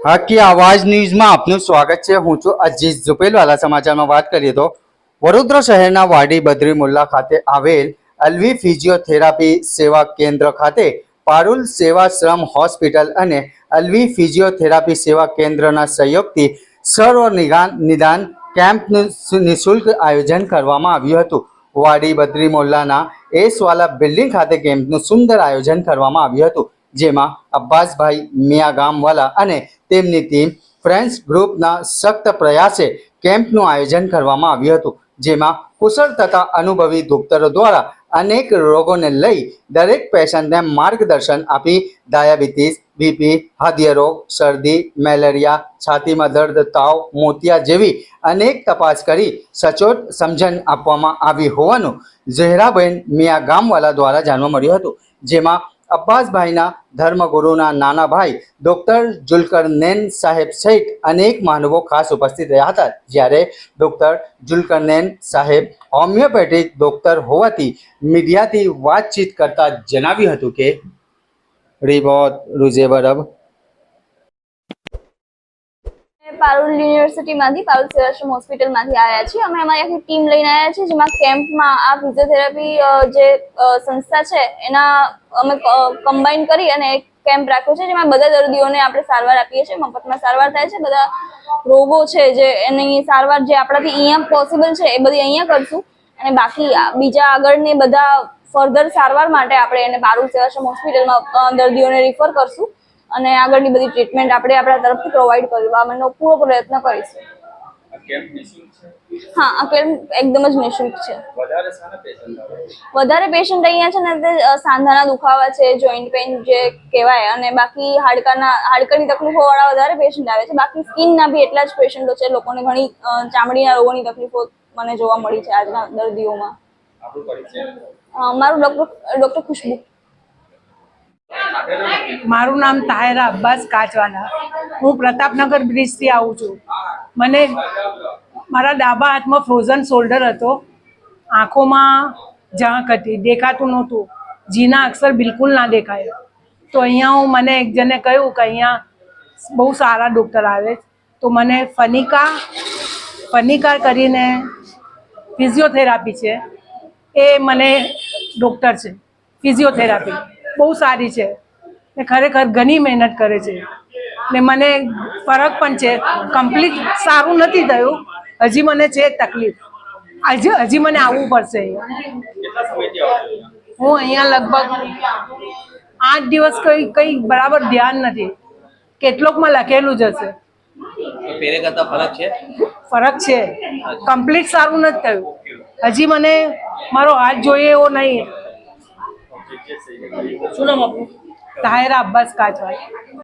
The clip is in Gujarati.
હકી આવાજ ન્યૂઝમાં આપનું સ્વાગત છે। હું છું અજીઝ ઝુપેલવાલા। સમાચારમાં વાત કરીએ તો વડોદરા શહેરના વાડી બદ્રી મુલ્લા ખાતે આવેલ અલ્વી ફિઝિયોથેરાપી સેવા કેન્દ્ર ખાતે પારુલ સેવાશ્રમ હોસ્પિટલ અને અલ્વી ફિઝિયોથેરાપી સેવા કેન્દ્રના સહયોગથી સર્વ નિદાન કેમ્પનું નિઃશુલ્ક આયોજન કરવામાં આવ્યું હતું। વાડી બદ્રી મુલ્લાના એસવાલા બિલ્ડિંગ ખાતે કેમ્પનું સુંદર આયોજન કરવામાં આવ્યું હતું, જેમાં અબ્બાસભાઈ મિયાગામવાલા અને તેમની ટીમ ફ્રેન્ડ્સ ગ્રુપના સખ્ત પ્રયાસે કેમ્પનું આયોજન કરવામાં આવ્યું હતું, જેમાં કુશળ તથા અનુભવી ડોક્ટરો દ્વારા અનેક રોગોને લઈ દરેક પેશન્ટને માર્ગદર્શન આપી ડાયાબિટીસ, બીપી, હૃદય રોગ, શરદી, મેલેરિયા, છાતીમાં દર્દ, તાવ, મોતિયા જેવી અનેક તપાસ કરી સચોટ સમજણ આપવામાં આવી હોવાનું ઝહેરાબેન મિયાગામવાલા દ્વારા જાણવા મળ્યું હતું, જેમાં અબ્બાસભાઈના ધર્મગુરુના નાના ભાઈ ડોક્ટર જુલ્કરનૈન સાહેબ સહિત અનેક મહાનુભાવો ખાસ ઉપસ્થિત રહ્યા હતા। જ્યારે ડોક્ટર જુલ્કરનૈન સાહેબ હોમિયોપેથિક ડોક્ટર હોવાથી મીડિયાથી વાતચીત કરતા જણાવ્યું હતું કે રિપોર્ટ રૂજે બરબ પારુલ યુનિવર્સિટીમાંથી પારુલ સેવાશ્રમ હોસ્પિટલમાંથી આવ્યા છીએ। અમે અમારી આખી ટીમ લઈને આવ્યા છીએ, જેમાં કેમ્પમાં આ ફિઝિયોથેરાપી જે સંસ્થા છે એના અમે કમ્બાઈન કરી અને એક કેમ્પ રાખ્યો છે, જેમાં બધા દર્દીઓને આપણે સારવાર આપીએ છીએ। મફતમાં સારવાર થાય છે। બધા રોગો છે જે એની સારવાર જે આપણાથી અહીંયા પોસિબલ છે એ બધી અહીંયા કરશું, અને બાકી બીજા આગળની બધા ફર્ધર સારવાર માટે આપણે એને પારુલ સેવાશ્રમ હોસ્પિટલમાં દર્દીઓને રિફર કરશું અને આગળની બધી ટ્રીટમેન્ટ આપણે આપણા તરફથી પ્રોવાઈડ કરવાનો પૂરો પ્રયત્ન કરીશું। હા, આ કેમ્પ એકદમ જ નિઃશુલ્ક છે। વધારે પેશન્ટ અહીંયા છે ને તે સાંધાના દુખાવા છે, જોઈન્ટ પેઇન જે કહેવાય, અને બાકી હાડકાની તકલીફો વાળા વધારે પેશન્ટ આવે છે। બાકી સ્કિનના બી એટલા જ પેશન્ટો છે। લોકોને ઘણી ચામડીના રોગોની તકલીફો મને જોવા મળી છે આજના દર્દીઓમાં। મારું ડોક્ટર ખુશ્બુ। મારું નામ તાહેરા અબ્બાસ કાચવાલા। હું પ્રતાપનગર બ્રિજથી આવું છું। મને મારા ડાબા હાથમાં ફ્રોઝન શોલ્ડર હતો, આંખોમાં ઝાંક હતી, દેખાતું નહોતું, જીના અક્ષર બિલકુલ ના દેખાય। તો અહીંયા મને એક જણે કહ્યું કે અહીંયા બહુ સારા ડૉક્ટર આવે, તો મને ફનિકા કરીને ફિઝિયોથેરાપી છે, એ મને ડૉક્ટર છે ફિઝિયોથેરાપી બહુ સારી છે ને ખરેખર ઘણી મહેનત કરે છે ને મને ફરક પણ છે। કમ્પ્લીટ સારું નથી થયું, હજી મને છે તકલીફ, હજી મને આવવું પડશે અહીંયા। હું અહીંયા લગભગ 8 દિવસ કંઈ બરાબર ધ્યાન નથી, કેટલોકમાં લખેલું જ હશે। ફરક છે, કમ્પ્લીટ સારું નથી થયું, હજી મને મારો હાથ જોઈએ એવો નહીં। તાહેરા અબ્બાસ કાચવાલા।